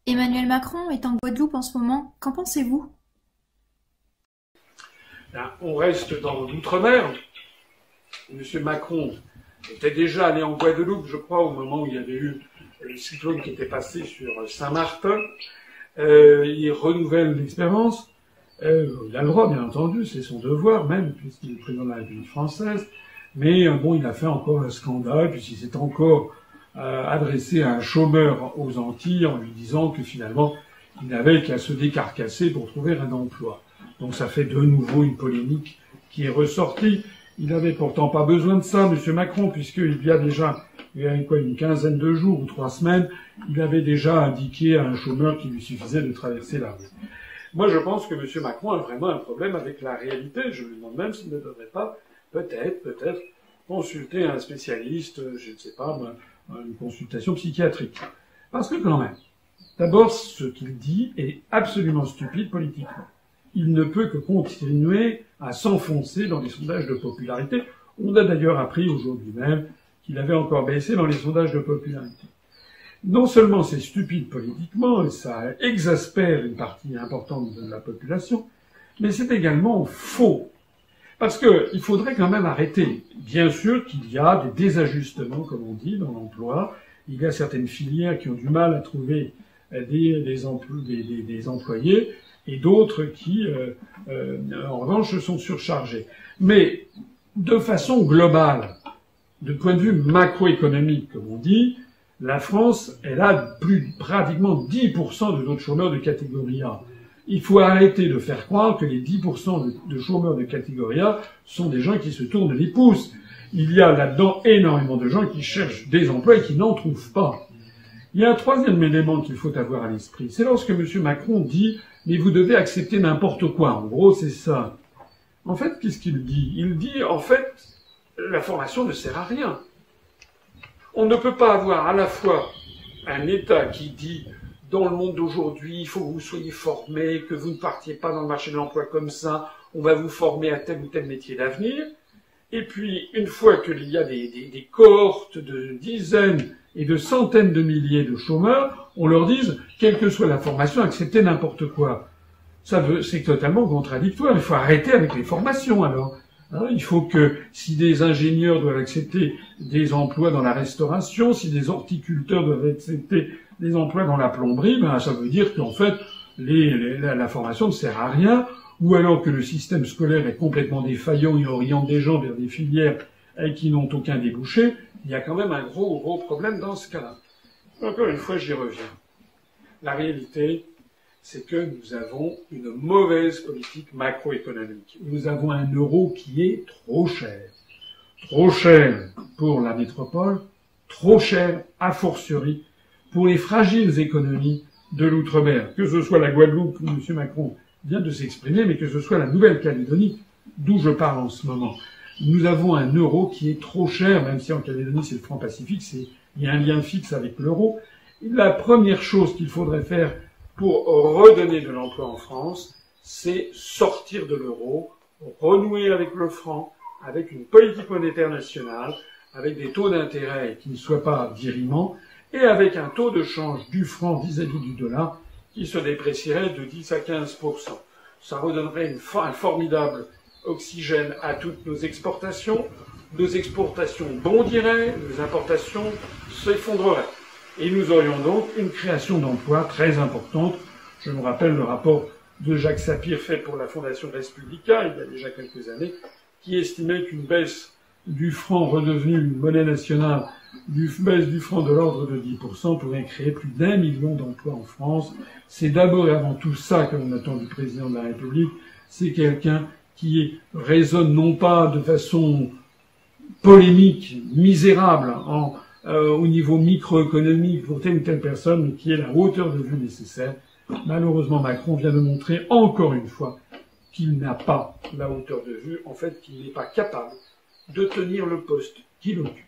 Emmanuel Macron est en Guadeloupe en ce moment. Qu'en pensez-vous? On reste dans l'outre-mer. Monsieur Macron était déjà allé en Guadeloupe, je crois, au moment où il y avait eu le cyclone qui était passé sur Saint-Martin. Il renouvelle l'expérience. Il a le droit, bien entendu, c'est son devoir même, puisqu'il est président de la République française. Mais bon, il a fait encore un scandale, puisqu'il s'est encore adressé à un chômeur aux Antilles en lui disant que finalement, il n'avait qu'à se décarcasser pour trouver un emploi. Donc ça fait de nouveau une polémique qui est ressortie. Il n'avait pourtant pas besoin de ça, M. Macron, puisqu'il y a déjà une quinzaine de jours ou 3 semaines, il avait déjà indiqué à un chômeur qu'il lui suffisait de traverser la rue. Moi, je pense que M. Macron a vraiment un problème avec la réalité. Je me demande même s'il ne devrait pas, peut-être, consulter un spécialiste, je ne sais pas, une consultation psychiatrique. Parce que quand même, d'abord, ce qu'il dit est absolument stupide politiquement. Il ne peut que continuer à s'enfoncer dans les sondages de popularité. On a d'ailleurs appris aujourd'hui même qu'il avait encore baissé dans les sondages de popularité. Non seulement c'est stupide politiquement, et ça exaspère une partie importante de la population, mais c'est également faux. Parce que il faudrait quand même arrêter. Bien sûr qu'il y a des désajustements, comme on dit, dans l'emploi. Il y a certaines filières qui ont du mal à trouver des employés, et d'autres qui, en revanche, sont surchargés. Mais de façon globale, de point de vue macroéconomique, comme on dit, la France, elle a pratiquement 10% de notre chômeurs de catégorie A. Il faut arrêter de faire croire que les 10% de chômeurs de catégorie A sont des gens qui se tournent les pouces. Il y a là-dedans énormément de gens qui cherchent des emplois et qui n'en trouvent pas. Il y a un troisième élément qu'il faut avoir à l'esprit. C'est lorsque M. Macron dit « mais vous devez accepter n'importe quoi ». En gros, c'est ça. En fait, qu'est-ce qu'il dit? Il dit, en fait, la formation ne sert à rien. On ne peut pas avoir à la fois un État qui dit dans le monde d'aujourd'hui, il faut que vous soyez formés, que vous ne partiez pas dans le marché de l'emploi comme ça, on va vous former à tel ou tel métier d'avenir. Et puis, une fois qu'il y a des cohortes de dizaines et de centaines de milliers de chômeurs, on leur dise, quelle que soit la formation, acceptez n'importe quoi. C'est totalement contradictoire. Il faut arrêter avec les formations, alors. Il faut que, si des ingénieurs doivent accepter des emplois dans la restauration, si des horticulteurs doivent accepter des emplois dans la plomberie, ça veut dire qu'en fait, la formation ne sert à rien, ou alors que le système scolaire est complètement défaillant et oriente des gens vers des filières qui n'ont aucun débouché. Il y a quand même un gros problème dans ce cas-là. Encore une fois, j'y reviens. La réalité, c'est que nous avons une mauvaise politique macroéconomique. Nous avons un euro qui est trop cher. Trop cher pour la métropole, trop cher, a fortiori, pour les fragiles économies de l'outre-mer. Que ce soit la Guadeloupe, où M. Macron vient de s'exprimer, mais que ce soit la Nouvelle-Calédonie, d'où je parle en ce moment. Nous avons un euro qui est trop cher, même si en Calédonie c'est le franc Pacifique, il y a un lien fixe avec l'euro. La première chose qu'il faudrait faire pour redonner de l'emploi en France, c'est sortir de l'euro, renouer avec le franc, avec une politique monétaire nationale, avec des taux d'intérêt qui ne soient pas dirimants, et avec un taux de change du franc vis-à-vis du dollar qui se déprécierait de 10 à 15%. Ça redonnerait un formidable oxygène à toutes nos exportations bondiraient, nos importations s'effondreraient. Et nous aurions donc une création d'emplois très importante. Je me rappelle le rapport de Jacques Sapir fait pour la Fondation Res Publica, il y a déjà quelques années, qui estimait qu'une baisse du franc redevenu une monnaie nationale, baisse du franc de l'ordre de 10% pourrait créer plus d'1 million d'emplois en France. C'est d'abord et avant tout ça que l'on attend du président de la République. C'est quelqu'un qui raisonne non pas de façon polémique, misérable, au niveau microéconomique pour telle ou telle personne, mais qui est la hauteur de vue nécessaire. Malheureusement, Macron vient de montrer encore une fois qu'il n'a pas la hauteur de vue, en fait, qu'il n'est pas capable de tenir le poste qu'il occupe.